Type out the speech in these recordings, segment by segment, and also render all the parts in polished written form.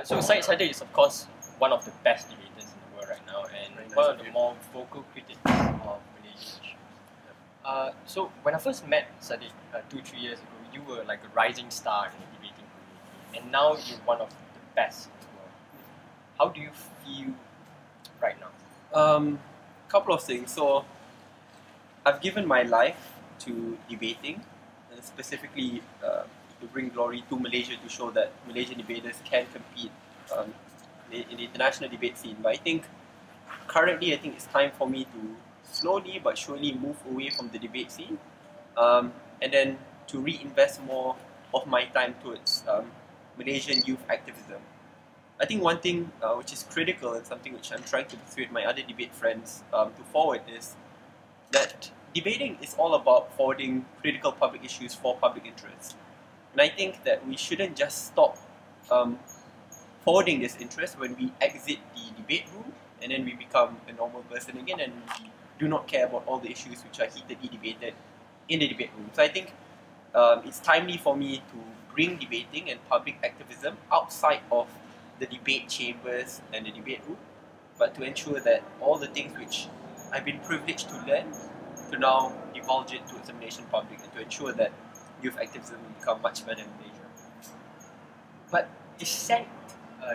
So Syed Saddiq is of course one of the best debaters in the world right now, and one of the more vocal critics of Malaysian issues. So when I first met Saddiq 2-3 years ago, you were like a rising star in the debating community, and now you're one of the best in the world. How do you feel right now? Couple of things. So I've given my life to debating, and specifically to bring glory to Malaysia, to show that Malaysian debaters can compete in the international debate scene. But I think currently, it's time for me to slowly but surely move away from the debate scene, and then to reinvest more of my time towards Malaysian youth activism. I think one thing which is critical and something which I'm trying to persuade my other debate friends to forward is that debating is all about forwarding critical public issues for public interest. And I think that we shouldn't just stop forwarding this interest when we exit the debate room and then we become a normal person again and we do not care about all the issues which are heatedly debated in the debate room. So I think it's timely for me to bring debating and public activism outside of the debate chambers and the debate room, but to ensure that all the things which I've been privileged to learn, to now divulge it towards the Malaysian public and to ensure that youth activism will become much better in Malaysia. But dissent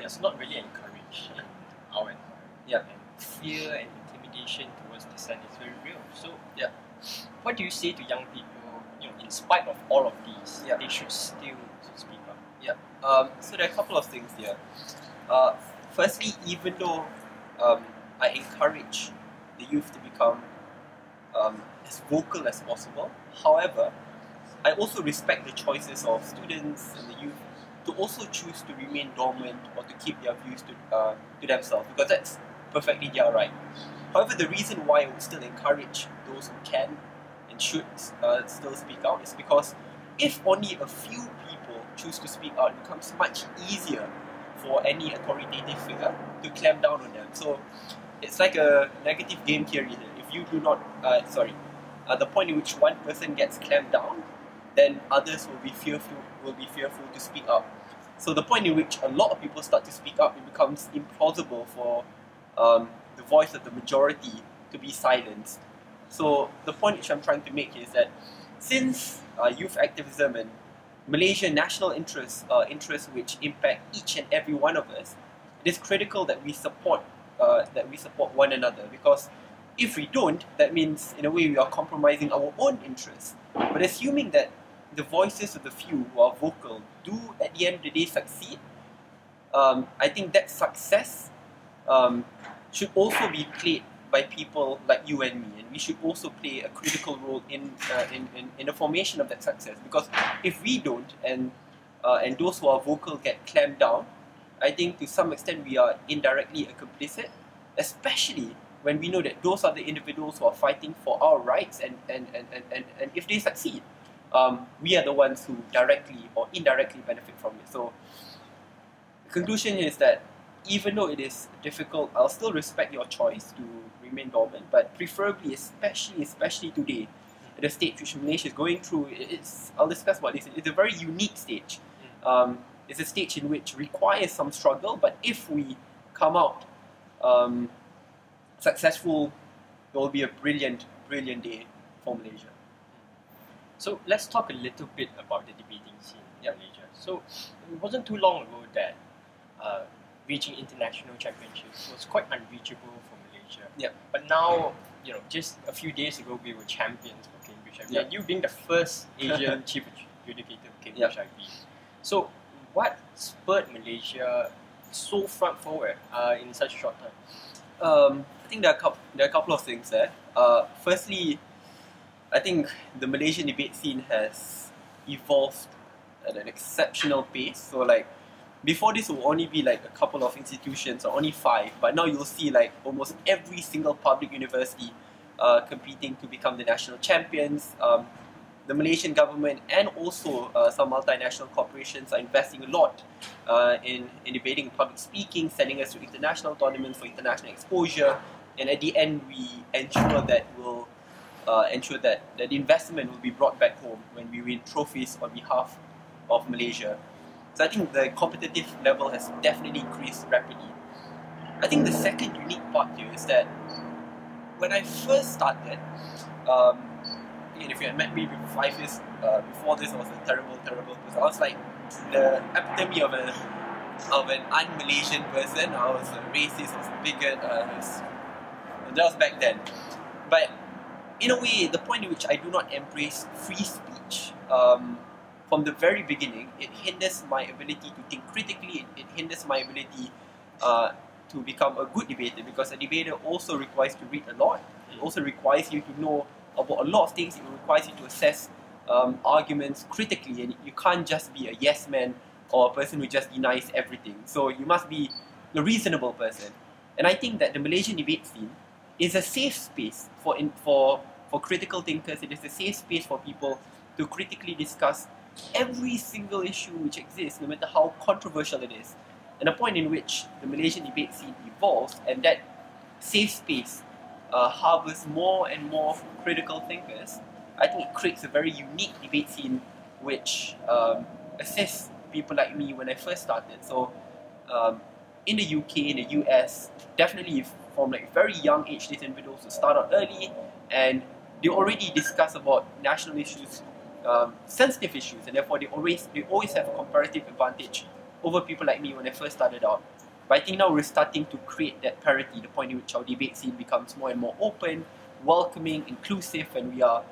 is not really encouraged in our environment. Yeah. And fear and intimidation towards dissent is very real. So, Yeah. what do you say to young people? In spite of all of these, Yeah. they should still speak up. Yeah. So there are a couple of things here. Firstly, even though I encourage the youth to become as vocal as possible, however, I also respect the choices of students and the youth to also choose to remain dormant or to keep their views to themselves, because that's perfectly their right. However, the reason why I would still encourage those who can and should still speak out is because if only a few people choose to speak out, it becomes much easier for any authoritative figure to clamp down on them. So it's like a negative game theory here. If you do not, the point in which one person gets clamped down, then others will be fearful to speak up. So the point in which a lot of people start to speak up, it becomes implausible for the voice of the majority to be silenced. So the point which I'm trying to make is that since youth activism and Malaysian national interests which impact each and every one of us, it is critical that we support one another, because if we don't, that means in a way we are compromising our own interests. But assuming that the voices of the few who are vocal do at the end of the day succeed, I think that success should also be played by people like you and me, and we should also play a critical role in the formation of that success. Because if we don't, and those who are vocal get clamped down, I think to some extent we are indirectly complicit, especially when we know that those are the individuals who are fighting for our rights, and if they succeed, we are the ones who directly or indirectly benefit from it. So the conclusion is that even though it is difficult, I'll still respect your choice to remain dormant, but preferably, especially today, at the stage which Malaysia is going through, I'll discuss about this. It's a very unique stage. It's a stage in which requires some struggle, but if we come out successful, it will be a brilliant day for Malaysia. So let's talk a little bit about the debating scene in Malaysia. So it wasn't too long ago that reaching international championships was quite unreachable for Malaysia. Yeah. But now, just a few days ago, we were champions for Cambridge IB. And you being the first Asian chief adjudicator of Cambridge IB. So what spurred Malaysia so front forward in such a short time? I think there are a couple of things there. Firstly, I think the Malaysian debate scene has evolved at an exceptional pace. So like, before this will only be like a couple of institutions, or only 5, but now you'll see like almost every single public university competing to become the national champions. The Malaysian government and also some multinational corporations are investing a lot in debating and public speaking, sending us to international tournaments for international exposure, and at the end we ensure that the investment will be brought back home when we win trophies on behalf of Malaysia. So I think the competitive level has definitely increased rapidly. I think the second unique part here is that when I first started, again, if you had met me 5 years before this, I was a terrible person. I was like the epitome of an un-Malaysian person. I was a racist, I was a bigot. That was back then. But in a way, the point in which I do not embrace free speech, from the very beginning, it hinders my ability to think critically. It hinders my ability to become a good debater, because a debater also requires to read a lot. It also requires you to know about a lot of things. It requires you to assess arguments critically, and you can't just be a yes man or a person who just denies everything. So you must be a reasonable person. And I think that the Malaysian debate scene is a safe space for critical thinkers. It is a safe space for people to critically discuss every single issue which exists, no matter how controversial it is. And the point in which the Malaysian debate scene evolves, and that safe space harbors more and more critical thinkers, I think it creates a very unique debate scene which assists people like me when I first started. So in the UK, in the US, definitely from like very young age, these individuals who start out early and they already discuss about national issues, sensitive issues, and therefore they always have a comparative advantage over people like me when I first started out. But I think now we're starting to create that parity, the point in which our debate scene becomes more and more open, welcoming, inclusive, and we are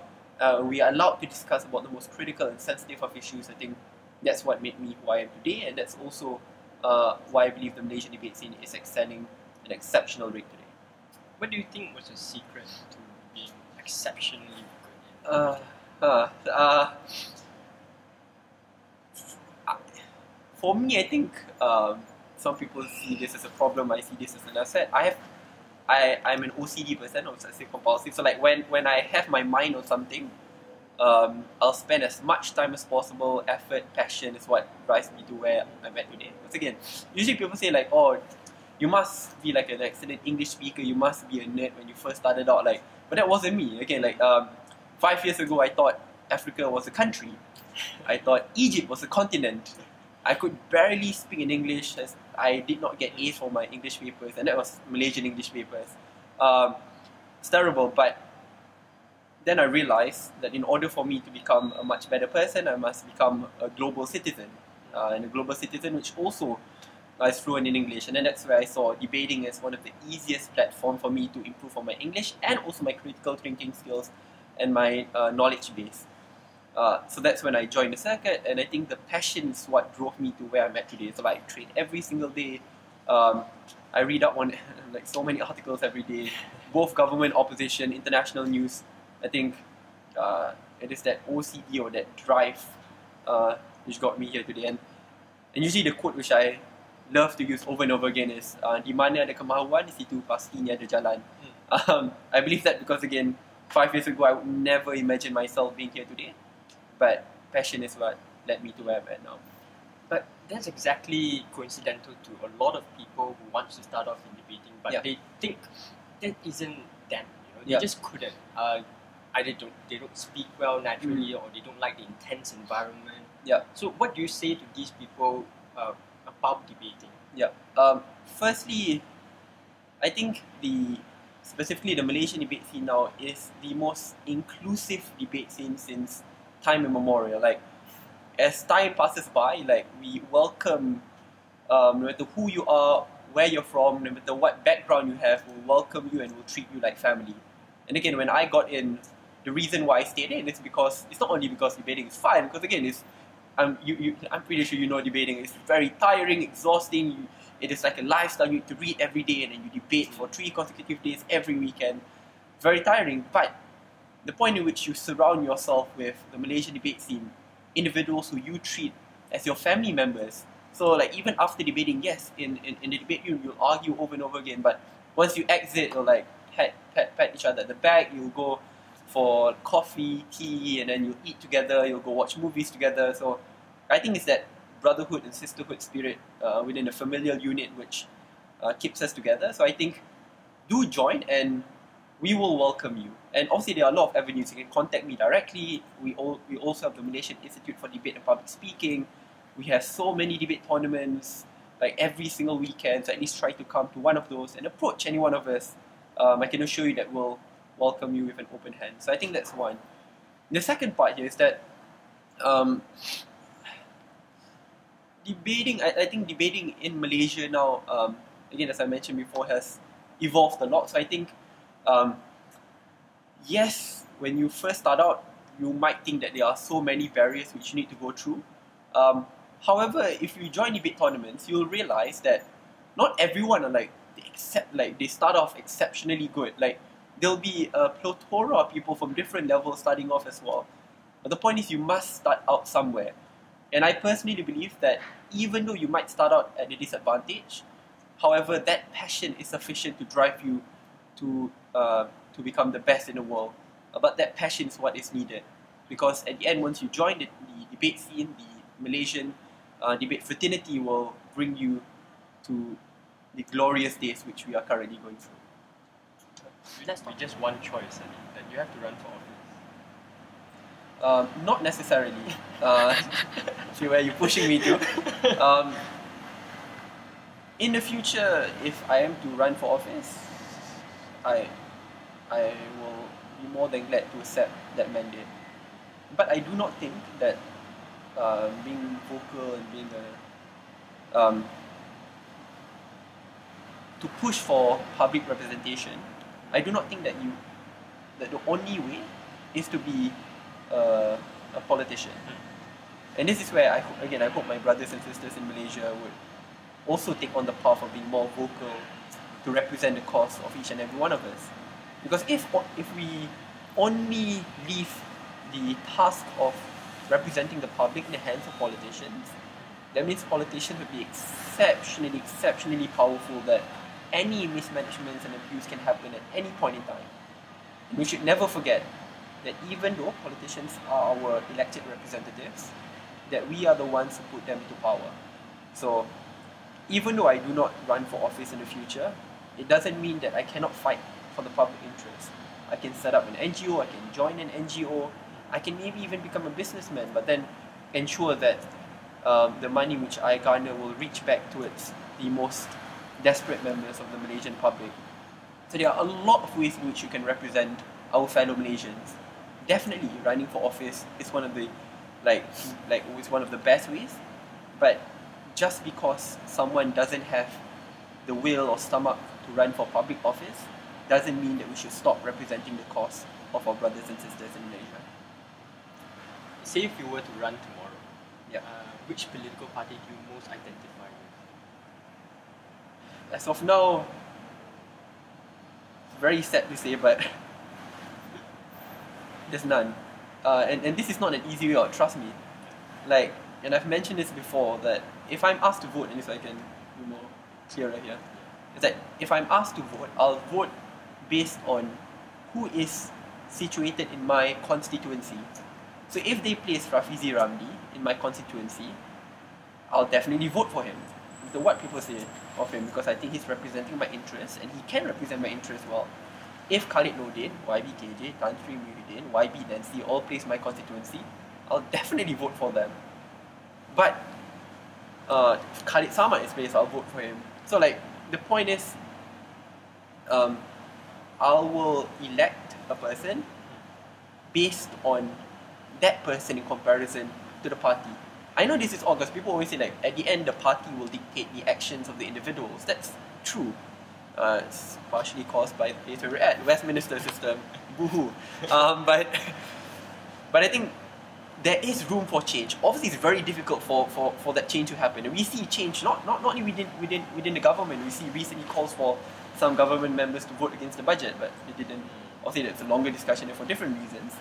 allowed to discuss about the most critical and sensitive of issues. I think that's what made me who I am today, and that's also why I believe the Malaysian debate scene is excelling at an exceptional rate today. What do you think was the secret to being exceptionally good? For me, I think some people see this as a problem. I see this as an asset. I'm an OCD person, obsessive compulsive. So like when I have my mind on something, I'll spend as much time as possible. Effort, passion is what drives me to where I'm at today. Once again, usually people say like, oh, you must be like an excellent English speaker, you must be a nerd when you first started out. Like, but that wasn't me. Again, like 5 years ago, I thought Africa was a country. I thought Egypt was a continent. I could barely speak in English, as I did not get A's for my English papers, and that was Malaysian English papers. It's terrible, but then I realized that in order for me to become a much better person, I must become a global citizen, and a global citizen which also is fluent in English. And then that's where I saw debating as one of the easiest platforms for me to improve on my English and also my critical thinking skills and my knowledge base. So that's when I joined the circuit, and I think the passion is what drove me to where I'm at today. So I trade every single day. I read up on like so many articles every day, both government, opposition, international news. I think it is that OCD or that drive which got me here today. And usually the quote which I love to use over and over again is di mana ada kemahuan, di situ pastinya ada jalan. I believe that because again, 5 years ago I would never imagine myself being here today. But passion is what led me to where I'm at now. But that's exactly coincidental to a lot of people who want to start off in debating, but they think that isn't them. They just couldn't. Either they don't speak well naturally, or they don't like the intense environment. So what do you say to these people about debating? Firstly, I think specifically the Malaysian debate scene now is the most inclusive debate scene since time immemorial. Like, as time passes by, like, we welcome no matter who you are, where you're from, no matter what background you have, we'll welcome you and we'll treat you like family. And again, when I got in, the reason why I stayed in is because it's not only because debating is fun, because again, I'm pretty sure you know debating is very tiring, exhausting. It is like a lifestyle. You need to read every day and then you debate for 3 consecutive days every weekend. Very tiring, but the point in which you surround yourself with the Malaysian debate scene, individuals who you treat as your family members. So like even after debating, yes, in the debate room you'll argue over and over again, but once you exit, you'll like pat each other at the back, you'll go for coffee, tea, and then you'll eat together, you'll go watch movies together. So I think it's that brotherhood and sisterhood spirit within a familial unit which keeps us together. So I think do join and we will welcome you. And obviously there are a lot of avenues. You can contact me directly. We also have the Malaysian Institute for Debate and Public Speaking. We have so many debate tournaments, like every single weekend. So at least try to come to one of those and approach any one of us. I can assure you that we'll welcome you with an open hand. So I think that's one. The second part here is that I think debating in Malaysia now, again, as I mentioned before, has evolved a lot. So I think, yes, when you first start out, you might think that there are so many barriers which you need to go through. However, if you join debate tournaments, you'll realize that not everyone are they start off exceptionally good. Like, there'll be a plethora of people from different levels starting off as well. But the point is, you must start out somewhere. And I personally believe that even though you might start out at a disadvantage, however, that passion is sufficient to drive you to become the best in the world. But that passion is what is needed. Because at the end, once you join the debate scene, the Malaysian debate fraternity will bring you to the glorious days which we are currently going through. Let's be just one choice, that you have to run for office. Not necessarily. See where you're pushing me to. In the future, if I am to run for office, I will be more than glad to accept that mandate. But I do not think that being vocal and being to push for public representation, I do not think that the only way is to be a politician. And this is where I hope my brothers and sisters in Malaysia would also take on the path of being more vocal to represent the cause of each and every one of us. Because if we only leave the task of representing the public in the hands of politicians, that means politicians would be exceptionally powerful, that any mismanagements and abuse can happen at any point in time. And we should never forget that even though politicians are our elected representatives, that we are the ones who put them into power. So even though I do not run for office in the future, it doesn't mean that I cannot fight for the public interest. I can set up an NGO, I can join an NGO, I can maybe even become a businessman, but then ensure that the money which I garner will reach back towards the most desperate members of the Malaysian public. So there are a lot of ways in which you can represent our fellow Malaysians. Definitely, running for office is one of the is one of the best ways. But just because someone doesn't have the will or stomach to run for public office doesn't mean that we should stop representing the cause of our brothers and sisters in Malaysia. Say if you were to run tomorrow, Yeah. Which political party do you most identify with? As of now, very sad to say, but there's none. And this is not an easy way out, trust me. And I've mentioned this before, that if I'm asked to vote, and if I can be more clearer here, is that if I'm asked to vote, I'll vote based on who is situated in my constituency. So if they place Rafizi Ramli in my constituency, I'll definitely vote for him, no matter what people say of him, because I think he's representing my interests, and he can represent my interests well. If Khalid Nordin, YBKJ, Tan Sri Muhyiddin, YB Nancy all place my constituency, I'll definitely vote for them. But if Khalid Samad is placed, I'll vote for him. So the point is, I will elect a person based on that person in comparison to the party. I know this is all because people always say at the end the party will dictate the actions of the individuals. That's true. It's partially caused by the place where we're at, the Westminster system. Boo-hoo. But I think there is room for change. Obviously, it's very difficult for that change to happen. And we see change not only within the government. We see recently calls for some government members to vote against the budget, but they didn't. Obviously, that's a longer discussion for different reasons.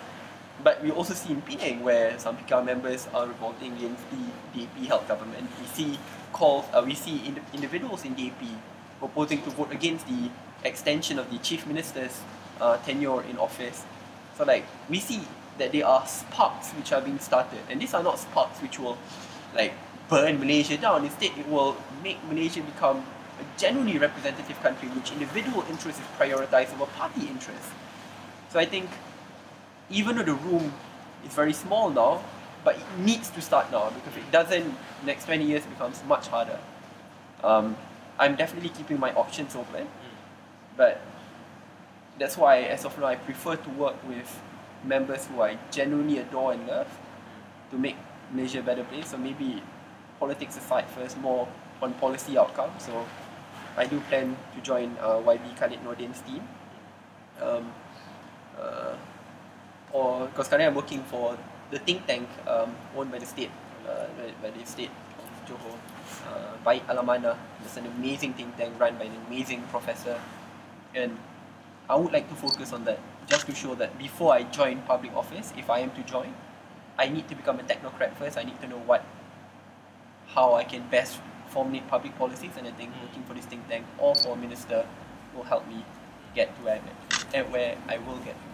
But we also see in Penang where some PKR members are revolting against the DAP-held government. We see individuals in DAP proposing to vote against the extension of the chief minister's tenure in office. So we see that there are sparks which are being started, and these are not sparks which will burn Malaysia down. Instead, it will make Malaysia become a genuinely representative country in which individual interest is prioritized over party interest. So I think even though the room is very small now, but it needs to start now, because if it doesn't, next 20 years it becomes much harder. I'm definitely keeping my options open, but that's why, as of now, I prefer to work with members who I genuinely adore and love to make Malaysia a better place. So maybe politics aside first, more on policy outcomes. So I do plan to join YB Khalid Nordin's team. Or because currently I'm working for the think tank owned by the state, by the state of Johor, Baik Alamana. It's an amazing think tank run by an amazing professor, and I would like to focus on that, just to show that before I join public office, if I am to join, I need to become a technocrat first. I need to know how I can best formulate public policies, and I think working for this think tank or for a minister will help me get to where I will get to.